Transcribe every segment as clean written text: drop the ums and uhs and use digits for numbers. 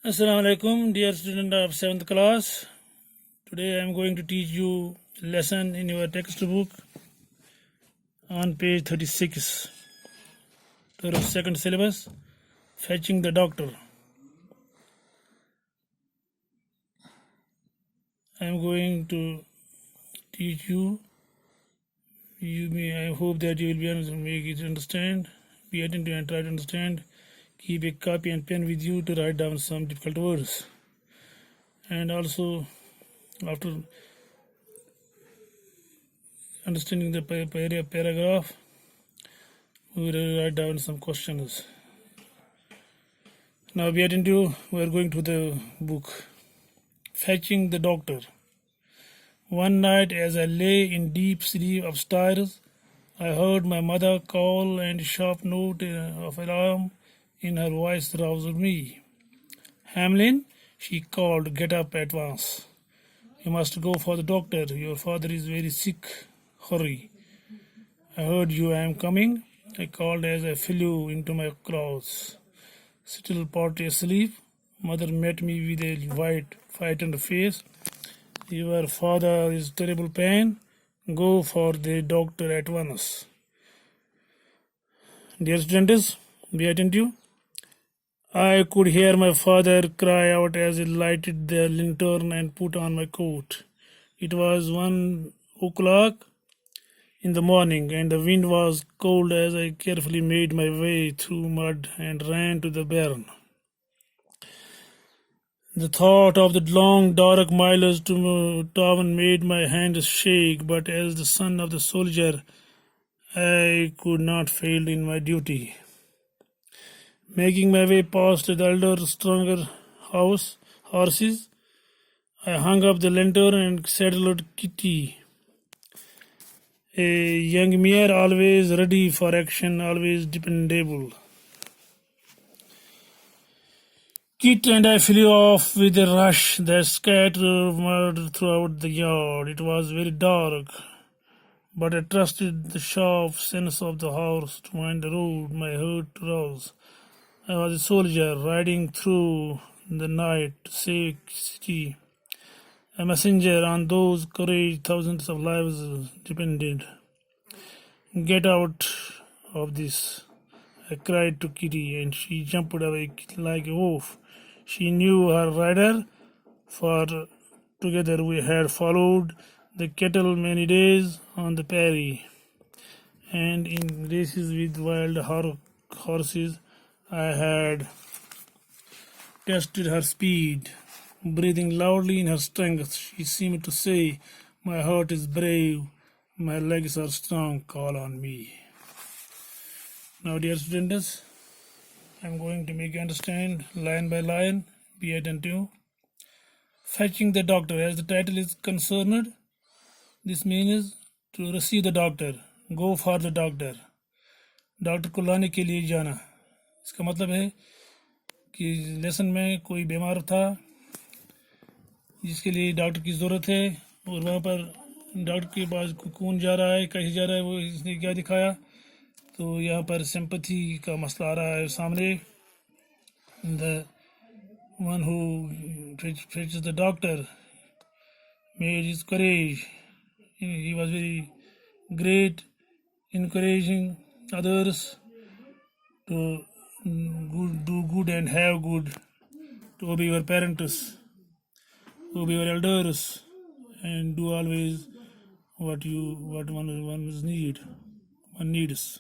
Assalamu alaikum, dear student of 7th class. Today I am going to teach you a lesson in your textbook on page 36 to the second syllabus, fetching the doctor. I am going to teach you. I hope that you will be able to make it understand. Be attentive and try to understand. Keep a copy and pen with you to write down some difficult words. And also, after understanding the paragraph, we will write down some questions. Now be attentive, we are going to the book. Fetching the doctor. One night as I lay in deep sleep upstairs, I heard my mother call, and a sharp note of alarm in her voice roused me. Hamlin, she called, get up at once. You must go for the doctor. Your father is very sick. Hurry. I heard you. I am coming. I called as I flew into my clothes. Still partly asleep, mother met me with a white, frightened face. Your father is terrible pain. Go for the doctor at once. Dear students, be attentive. I could hear my father cry out as he lighted the lantern and put on my coat. It was 1 o'clock in the morning, and the wind was cold as I carefully made my way through mud and ran to the barn. The thought of the long dark miles to town made my hands shake, but as the son of the soldier, I could not fail in my duty. Making my way past the elder, stronger horses, I hung up the lantern and saddled Kitty, a young mare always ready for action, always dependable. Kit and I flew off with a rush that scattered mud throughout the yard. It was very dark, but I trusted the sharp sense of the horse to find the road my heart rose. I was a soldier riding through the night to save city, a messenger on whose courage thousands of lives depended. Get out of this, I cried to Kitty, and she jumped away like a wolf. She knew her rider, for together we had followed the cattle many days on the prairie, and in races with wild horses I had tested her speed. Breathing loudly in her strength, she seemed to say, my heart is brave, my legs are strong, call on me. Now, dear students, I am going to make you understand line by line. Be attentive. Fetching the doctor. As the title is concerned, this means to receive the doctor. Go for the doctor. Doctor को लाने के लिए जाना. इसका मतलब है कि lesson में कोई बीमार था जिसके लिए डॉक्टर की ज़रूरत है, और वहाँ पर डॉक्टर के पास कौन जा रहा है, कैसे जा रहा है, वो इसने क्या दिखाया. तो यहाँ पर सिंपैथी का मसला आ रहा है सामने. The one who fetches the doctor made his courage. He was very great, encouraging others to do good and have good, to obey your parents, obey your elders, and do always what one needs.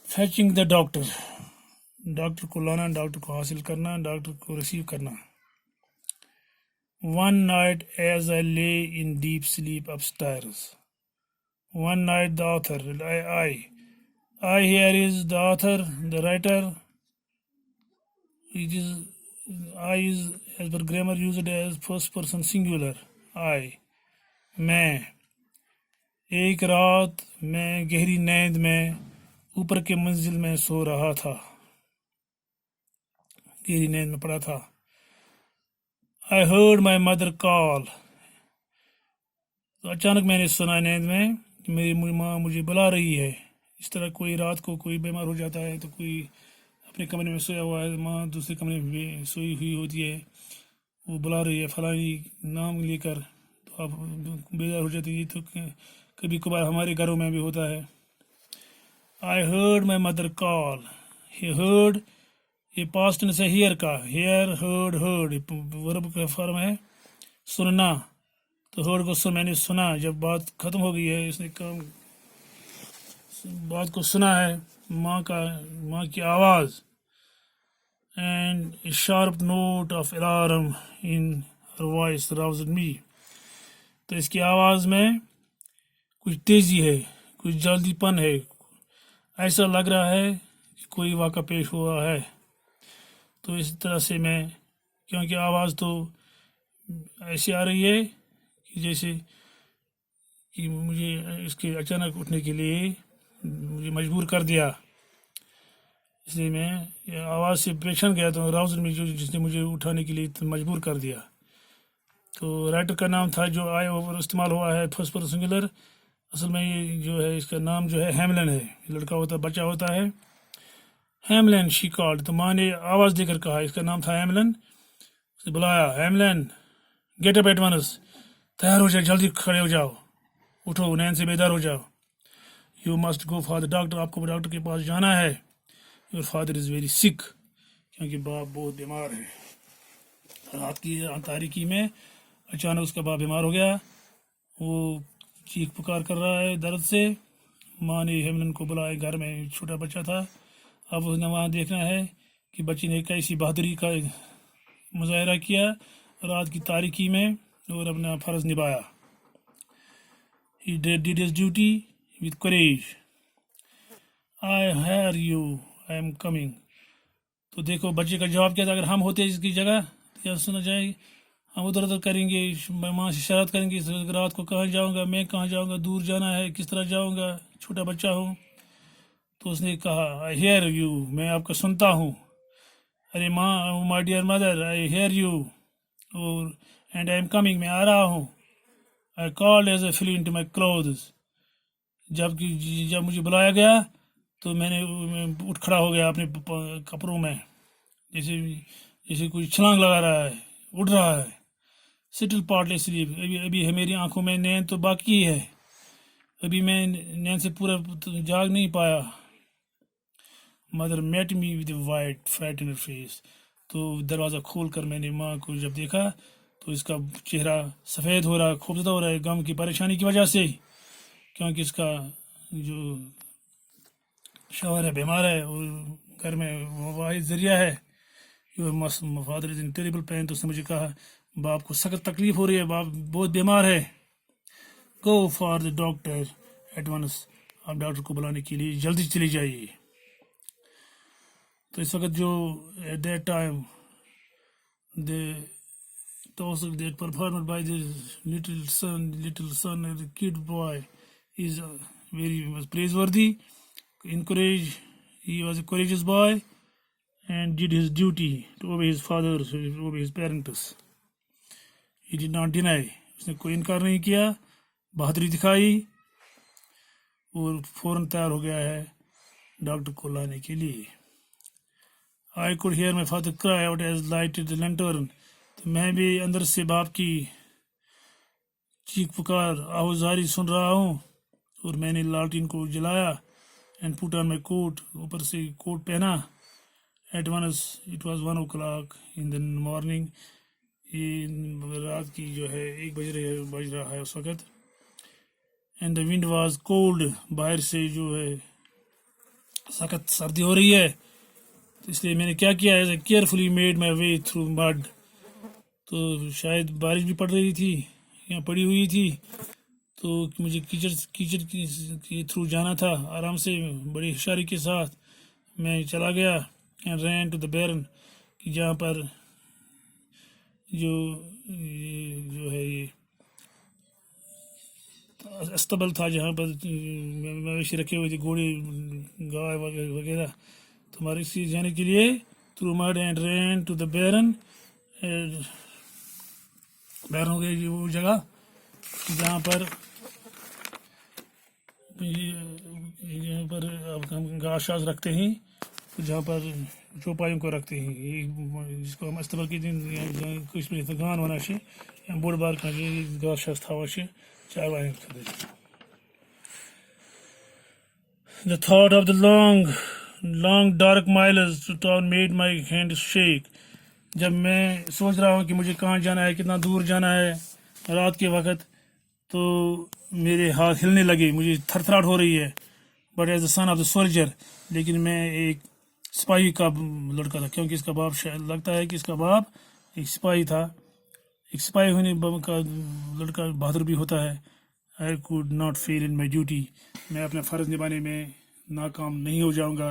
Fetching the doctor. Doctor को लाना, doctor को हासिल करना, doctor को receive करना. One night as I lay in deep sleep upstairs. One night, the author, I here is the author, the writer. It is I is as per grammar used as first person singular. I, मैं. एक रात मैं गहरी नींद में ऊपर के मंजिल में सो रहा था, गहरी नींद में पड़ा था. I heard my mother call. तो अचानक मैंने सुना नींद में कि मेरी माँ मुझे बुला रही है. इस तरह कोई रात को कोई बीमार हो जाता है तो कोई अपने कमरे में सोया हुआ है, माँ दूसरे कमरे में भी सोई हुई होती है, वो बुला रही है फलानी नाम लेकर, तो आप बेजार हो जाते हैं। ये तो कभी कभार हमारे घरों में भी होता है। I heard my mother call, he heard, ये पास्ट टेंस है हियर का, हियर हर्ड वर्ब का फॉर्म है सुनना, तो हर्ड को मैंने सुना, जब बात खत्म हो गई है, इसने काम बात को सुना है, माँ की आवाज़, and a sharp note of alarm in her voice roused me, तो इसकी आवाज़ में कुछ तेज़ी है, कुछ जल्दीपन है, ऐसा लग रहा है कि कोई वाक़ा पेश हुआ है। तो इस तरह से मैं, क्योंकि आवाज़ तो ऐसी आ रही है कि जैसे कि मुझे इसके अचानक उठने के लिए मुझे मजबूर कर दिया, इसलिए मैं आवाज़ से पेशन गया, तो राउज में जिसने मुझे उठाने के लिए मजबूर कर दिया। तो राइटर का नाम था जो आया ओवर इस्तेमाल हुआ है फर्स्ट पर्सन सिंगुलर, असल में ये जो है इसका नाम जो है हेमलन है, लड़का होता बच्चा होता है हेमलन। शी कॉल्ड, तो माँ ने आवाज़ देकर कहा, इसका नाम था हेमलन, उसे बुलाया, हेमलन गेट अप एट वंस, तैयार हो जाओ, जल्दी खड़े हो जाओ, उठो, नैन से बेदार हो जाओ। You must go for the doctor, आपको डॉक्टर के पास जाना है। Your father is very sick, क्योंकि बाप बहुत बीमार है। रात की तारीकी में अचानक उसका बाप बीमार हो गया, वो चीख पुकार कर रहा है दर्द से। माँ ने हेमलन को बुलाया, घर में छोटा बच्चा था, अब उसने वहाँ देखना है कि बच्चे ने कैसी बहादुरी का मुजाहरा किया रात की तारीकी में और अपना फ़र्ज़ निभाया। He did his duty with courage. I hear you, I am coming. तो देखो बच्चे का जवाब क्या था, अगर हम होते इसकी जगह तो क्या सुना जाए, हम उधर उधर करेंगे, माँ से शरारत करेंगे, रात को कहाँ जाऊँगा, मैं कहाँ जाऊँगा, दूर जाना है, किस तरह जाऊँगा, छोटा बच्चा हूँ। तो उसने कहा, आई हेयर यू, मैं आपका सुनता हूँ। अरे माँ, my dear mother, I hear you, और एंड आई एम कमिंग, मैं आ रहा हूँ। I called as a flu into my clothes, जब मुझे बुलाया गया तो मैं उठ खड़ा हो गया अपने कपड़ों में, जैसे कोई छलांग लगा रहा है, उड़ रहा है। सिटिल पार्टली स्लीप, अभी है मेरी आंखों में नींद तो बाकी है, अभी मैं नींद से पूरा जाग नहीं पाया। Mother met me with white frightened face, तो दरवाज़ा खोल कर मैंने माँ को जब देखा तो इसका चेहरा सफ़ेद हो रहा है, खूबसूरत हो रहा है, गम की परेशानी की वजह से, क्योंकि इसका जो शौहर है बीमार है और घर में वाहिद ज़रिया है। Your father is in terrible pain, तो उसने मुझे कहा बाप को सख्त तकलीफ़ हो रही है, बाप बहुत बीमार है। Go for the doctor at once, आप डॉक्टर को बुलाने के लिए जल्दी चली जाइए। तो इस वक्त जो at that time the toast that performed by the little son, the kid boy, is was praiseworthy. Encourage, he was a courageous boy and did his duty to obey his father, to obey his parents. He did not deny, उसने कोई इनकार नहीं किया, बहादुरी दिखाई और फौरन तैयार हो गया है डॉक्टर को लाने के लिए। I could hear my father cry out as lighted the lantern, तो मैं भी अंदर से बाप की चीख पुकार आवाज़ारी सुन रहा हूँ, और मैंने लालटीन को जलाया। And put on my coat, ऊपर से कोट पहना। At once it was 1 o'clock in the morning, ये रात की जो है 1 बज रहा है उस वक़्त। And the wind was cold, बाहर से जो है सख्त सर्दी हो रही है, तो इसलिए मैंने क्या किया है, carefully made my way through mud, तो शायद बारिश भी पड़ रही थी या पड़ी हुई थी, तो मुझे कीचड़ के थ्रू जाना था। आराम से बड़ी होशियारी के साथ मैं चला गया एंड रैन टू द बैरन, कि जहाँ पर जो है ये अस्तबल था, जहाँ पर मवेशी रखे हुए थे, घोड़े गाय वगैरह, तो हमारे से जाने के लिए through mud and rain to the barren. Barren हो गई वो जगह जहाँ पर अब हम घास शास रखते हैं, तो जहाँ पर चौपाइयों को रखते हैं, ये जिसको हम इस्तेमाल की कुछ गान वन या बोड़ बार का गाछ था चारवाइन खा The thought of the long dark miles to town made my hand shake. जब मैं सोच रहा हूँ कि मुझे कहाँ जाना है, कितना दूर जाना है रात के वक्त, तो मेरे हाथ हिलने लगे, मुझे थरथराहट हो रही है. But as the son of the soldier, लेकिन मैं एक सिपाही का लड़का था, क्योंकि इसका बाप शायद लगता है कि इसका बाप एक सिपाही था. एक सिपाही होने का लड़का बहादुर भी होता है. I could not fail in my duty. मैं अपना फ़र्ज़ निभाने में नाकाम नहीं हो जाऊंगा.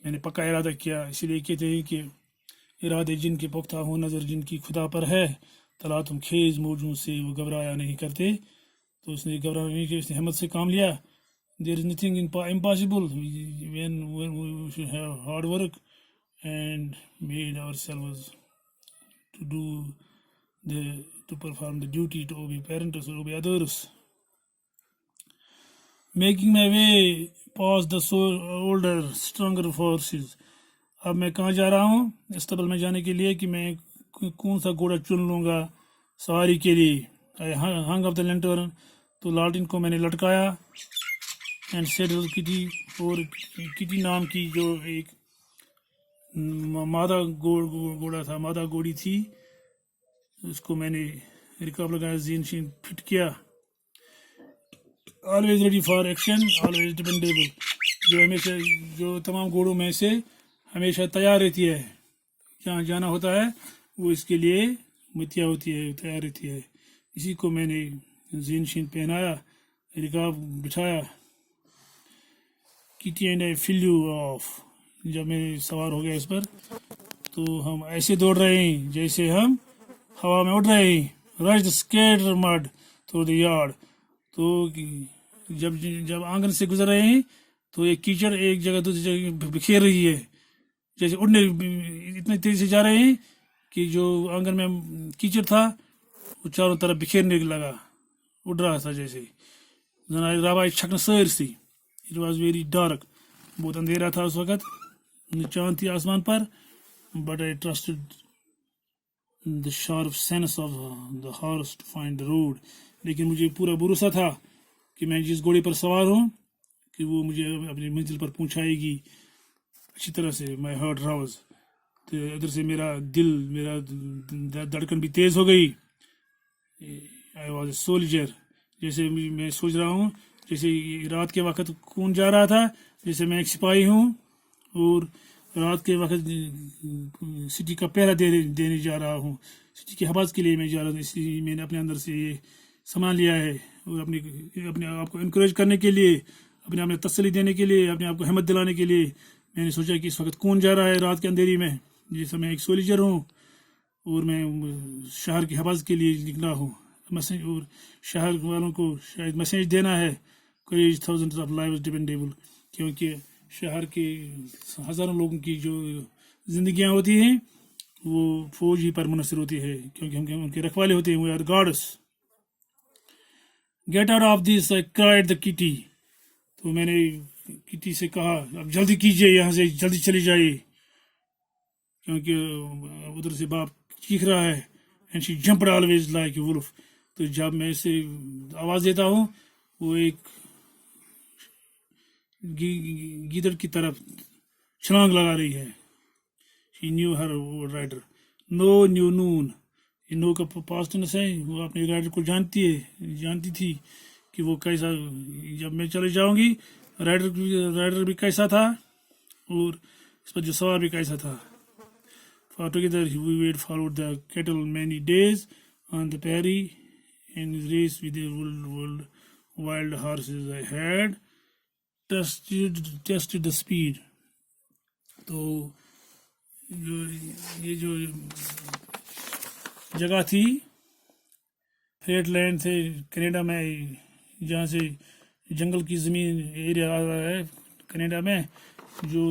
मैंने पक्का इरादा किया. इसीलिए कहते हैं कि इरादे जिनके पुख्ता हो, नज़र जिनकी खुदा पर है, तला तुम खेज मौजों से वो घबराया नहीं करते. तो उसने घबराया नहीं कि उसने हिम्मत से काम लिया. There is nothing impossible when we should have hard work and made ourselves to do to perform the duty, to obey parents or obey others. Making my way past the older stronger forces. अब मैं कहाँ जा रहा हूँ? इस्तबल में जाने के लिए कि मैं कौन सा घोड़ा चुन लूँगा सवारी के लिए. आई हंग ऑफ द लैंटर्न, तो लालटेन को मैंने लटकाया. एंड सेडल किटी, और किटी नाम की जो एक मादा घोड़ा था, मादा घोड़ी थी, उसको मैंने रिकाब लगाया, जीन शीन फिट किया. Always ready for action, always dependable, जो हमेशा, जो तमाम घोड़ों में से हमेशा तैयार रहती है. जहाँ जाना होता है वो इसके लिए मुतिया होती है, तैयार रहती है. इसी को मैंने जीन शीन पहनाया, रिकाब बिठाया. Kitty and I fill you of. जब मैं सवार हो गया इस पर, तो हम ऐसे दौड़ रहे हैं जैसे हम हवा में उड़ रहे हैं. Rush the skater mud through the yard. तो जब आंगन से गुजर रहे हैं तो एक कीचड़ एक जगह दूसरी जगह बिखेर रही है, जैसे उड़ने इतनी तेजी से जा रहे हैं कि जो आंगन में कीचड़ था वो चारों तरफ बिखेरने लगा, उड़ रहा था जैसे. राबा छकन सर सी. इट वॉज वेरी डार्क, बहुत अंधेरा था उस वक्त, चांद थी आसमान पर. But I trusted the sharp sense of the horse to find the road. लेकिन मुझे पूरा भरोसा था कि मैं जिस घोड़े पर सवार हूँ कि वो मुझे अपनी मंजिल पर पहुँचाएगी अच्छी तरह से. माई हार्ट राउज, तो इधर से मेरा धड़कन भी तेज़ हो गई. I was a soldier. जैसे मैं सोच रहा हूँ जैसे रात के वक्त कौन जा रहा था, जैसे मैं एक सिपाही हूँ और रात के वक्त सिटी का पहरा देने जा रहा हूँ, सिटी की हिफाजत के लिए मैं जा रहा हूँ. इसलिए मैंने अपने अंदर से ये सामान लिया है, और अपने आप को इनकरेज करने के लिए, अपने आप में तसल्ली देने के लिए, अपने आप को हिम्मत दिलाने के लिए मैंने सोचा कि इस वक्त कौन जा रहा है रात के अंधेरी में. जैसे मैं एक सोल्जर हूँ और मैं शहर की हिफाजत के लिए निकला हूँ. मैसेज, और शहर वालों को शायद मैसेज देना है, करेज थाउजेंड्स ऑफ लाइव्स डिपेंडेबल, क्योंकि शहर के हज़ारों लोगों की जो जिंदगियां होती हैं वो फौज ही पर मुनसर होती है, क्योंकि हम उनके रखवाले होते हैं. We are guards. Get out of this, I cried the kitty. तो मैंने किटी से कहा, अब जल्दी कीजिए, यहाँ से जल्दी चली जाइए, क्योंकि उधर से बाप चीख रहा है. And she jumped always like a wolf. तो जब मैं इसे आवाज़ देता हूँ वो एक गीदड़ की तरफ छलांग लगा रही है. She knew her rider. नो न्यू नून, ये नो का पास्ट टेंस है. वो अपने राइडर को जानती थी कि वो कैसा, जब मैं चले जाऊंगी राइडर भी कैसा था और इस पर जो सवार भी कैसा था. For together we wait followed the cattle many days on the prairie, and race with the wild horses. I had tested the speed. तो ये जो जगह थी फ्लैट लैंड थे कनाडा में, जहाँ से जंगल की ज़मीन एरिया आ रहा है कनाडा में, जो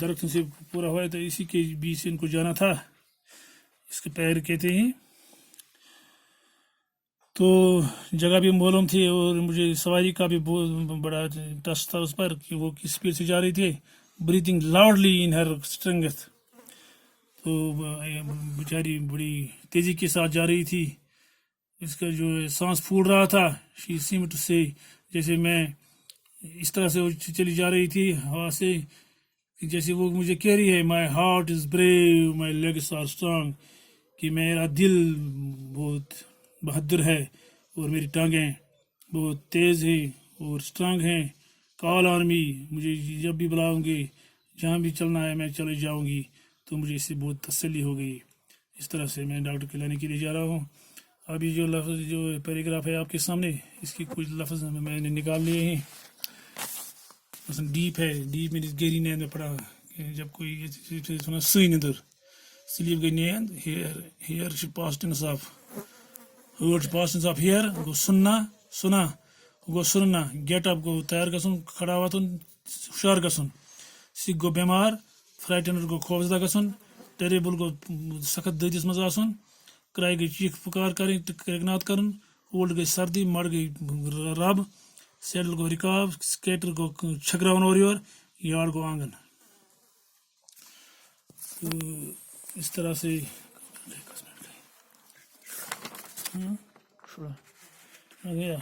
दरख्तों से पूरा हुआ है, तो इसी के बीच से इनको जाना था. इसके पैर कहते हैं. तो जगह भी मालूम थी और मुझे सवारी का भी बहुत बड़ा टच था उस पर कि वो किस स्पीड से जा रही थी. ब्रीथिंग लाउडली इन हर स्ट्रेंथ. تو بیچاری بڑی تیزی کے ساتھ جا رہی تھی. اس کا جو سانس پھول رہا تھا. شی سیم ٹو سے جیسے میں اس طرح سے وہ چلی جا رہی تھی ہوا سے جیسے وہ مجھے کہہ رہی ہے my heart is brave my legs are strong کہ میرا دل بہت بہادر ہے اور میری ٹانگیں بہت تیز ہیں اور اسٹرانگ ہیں. کال آن می مجھے جب بھی بلاؤں گے جہاں بھی چلنا ہے میں چلی جاؤں گی. تو مجھے اس سے بہت تسلی ہو گئی. اس طرح سے میں ڈاکٹر کے لانے کے لیے جا رہا ہوں. ابھی جو لفظ جو پیراگراف ہے آپ کے سامنے اس کی کچھ لفظ میں نے نکال لیے ہیں. مثلا ڈیپ ہے ڈیپ میری گہری نیند میں پڑا جب کوئی سوئی ندر سلیپ گئی نیند ہیئر چھ پاسٹ ٹینس آف ہرٹ چھ پاسٹ ٹینس آف ہیئر گو سننا سنا گو سننا گیٹ اپ گو تیار گژھُن کھڑا واتُن ہوشیار گژھُن. سِک گو بیمار فرائٹنڈ گو خوفزدہ گژھُن. ٹیریبل گو سخت دٔدِس منٛز آسُن. کراے گئی چیخ پکار کرٕنۍ تہٕ کرٛٮ۪کہٕ کَرُن. اولڈ گئی سردی مڑ گئی رب. سیڈل گو رکاب سکیٹر گو چھکراون اور یور یارڈ گو آنگن. تو اس طرح سے گیا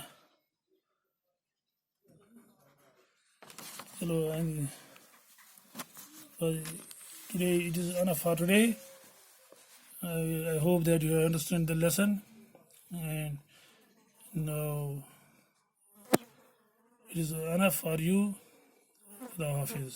چلو today it is enough for today. I hope that you understand the lesson and now it is enough for you. Allah Hafiz.